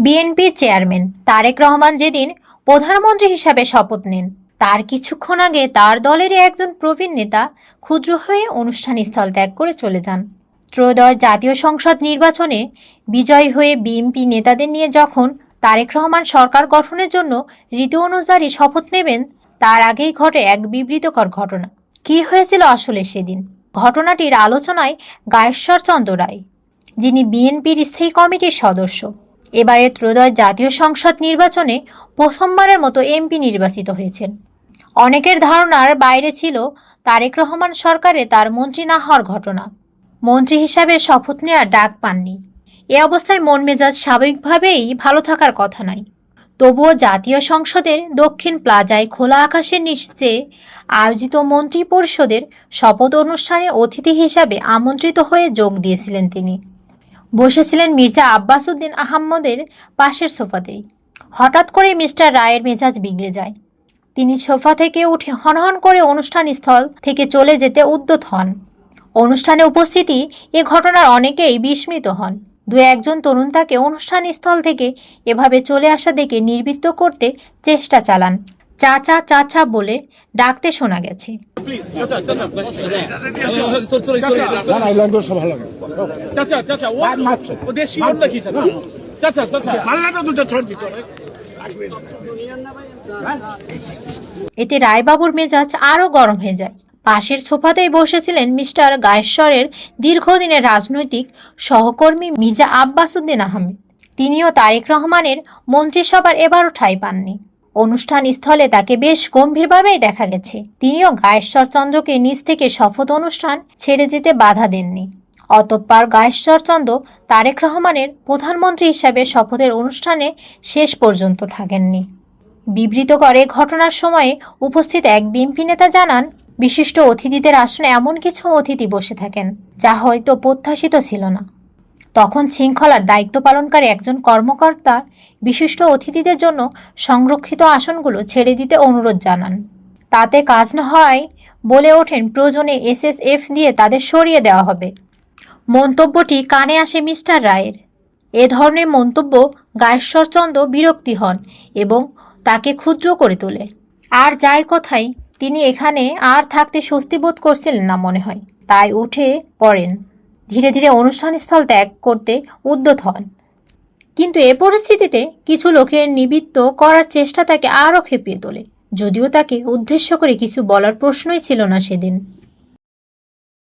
বিএনপির চেয়ারম্যান তারেক রহমান যেদিন প্রধানমন্ত্রী হিসাবে শপথ নেন, তার কিছুক্ষণ আগে তার দলেরই একজন প্রবীণ নেতা ক্ষুদ্র হয়ে অনুষ্ঠান স্থল ত্যাগ করে চলে যান। ত্রয়োদশ জাতীয় সংসদ নির্বাচনে বিজয়ী হয়ে বিএনপি নেতাদের নিয়ে যখন তারেক রহমান সরকার গঠনের জন্য রীতি অনুযায়ী শপথ নেবেন, তার আগেই ঘটে এক বিবৃতকর ঘটনা। কী হয়েছিল আসলে সেদিন? ঘটনাটির আলোচনায় গায়েশ্বর চন্দ্র রায়, যিনি বিএনপির স্থায়ী কমিটির সদস্য, এবারে ত্রয়োদশ জাতীয় সংসদ নির্বাচনে প্রথমবারের মতো এমপি নির্বাচিত হয়েছেন। অনেকের ধারণার বাইরে ছিল তারেক রহমান সরকারে তার মন্ত্রী না হওয়ার ঘটনা। মন্ত্রী হিসাবে শপথ নেওয়ার ডাক পাননি। এ অবস্থায় মন মেজাজ স্বাভাবিকভাবেই ভালো থাকার কথা নয়। তবুও জাতীয় সংসদের দক্ষিণ প্লাজায় খোলা আকাশের নিচে আয়োজিত মন্ত্রী পরিষদের শপথ অনুষ্ঠানে অতিথি হিসাবে আমন্ত্রিত হয়ে যোগ দিয়েছিলেন তিনি। বসেছিলেন মির্জা আব্বাস উদ্দিন আহমদের পাশের সোফাতেই। হঠাৎ করে মিস্টার রায়ের মেজাজ বিগড়ে যায়। তিনি সোফা থেকে উঠে হনহন করে অনুষ্ঠান স্থল থেকে চলে যেতে উদ্যত হন। অনুষ্ঠানে উপস্থিতি এ ঘটনার অনেকেই বিস্মিত হন। দু একজন তরুণ তাকে অনুষ্ঠান স্থল থেকে এভাবে চলে আসা দেখে নির্বৃত্ত করতে চেষ্টা চালান। চাচা চাচা বলে ডাকতে শোনা গেছে। এতে রায়বাবুর মেজাজ আরও গরম হয়ে যায়। পাশের সোফাতেই বসেছিলেন মিস্টার গায়েশ্বরের দীর্ঘদিনের রাজনৈতিক সহকর্মী মির্জা আব্বাস উদ্দিন আহমেদ। তিনিও তারেক রহমানের মন্ত্রিসভার এবারও ঠাঁই পাননি। অনুষ্ঠান স্থলে তাকে বেশ গম্ভীরভাবেই দেখা গেছে। তিনিও গায়েশ্বর চন্দ্রকে নিজ থেকে শপথ অনুষ্ঠান ছেড়ে যেতে বাধা দেননি। অতঃপর গায়েশ্বর চন্দ্র তারেক রহমানের প্রধানমন্ত্রী হিসাবে শপথের অনুষ্ঠানে শেষ পর্যন্ত থাকেননি। বিবৃত করে ঘটনার সময়ে উপস্থিত এক বিএনপি নেতা জানান, বিশিষ্ট অতিথিদের আসনে এমন কিছু অতিথি বসে থাকেন যা হয়তো প্রত্যাশিত ছিল না। তখন শৃঙ্খলার দায়িত্ব পালনকারী একজন কর্মকর্তা বিশিষ্ট অতিথিদের জন্য সংরক্ষিত আসনগুলো ছেড়ে দিতে অনুরোধ জানান। তাতে কাজ না হয় বলে ওঠেন, প্রয়োজনে SSF দিয়ে তাদের সরিয়ে দেওয়া হবে। মন্তব্যটি কানে আসে মিস্টার রায়ের। এ ধরনের মন্তব্য গায়েশ্বর চন্দ্র বিরক্তি হন এবং তাকে ক্ষুদ্র করে তোলে। আর যাই কথাই, তিনি এখানে আর থাকতে স্বস্তি বোধ করছিলেন না মনে হয়, তাই উঠে পড়েন। ধীরে ধীরে অনুষ্ঠানস্থল ত্যাগ করতে উদ্যত হন। কিন্তু এ পরিস্থিতিতে কিছু লোকের নিবৃত্ত করার চেষ্টা তাকে আরও খেপিয়ে তোলে, যদিও তাকে উদ্দেশ্য করে কিছু বলার প্রশ্নই ছিল না সেদিন।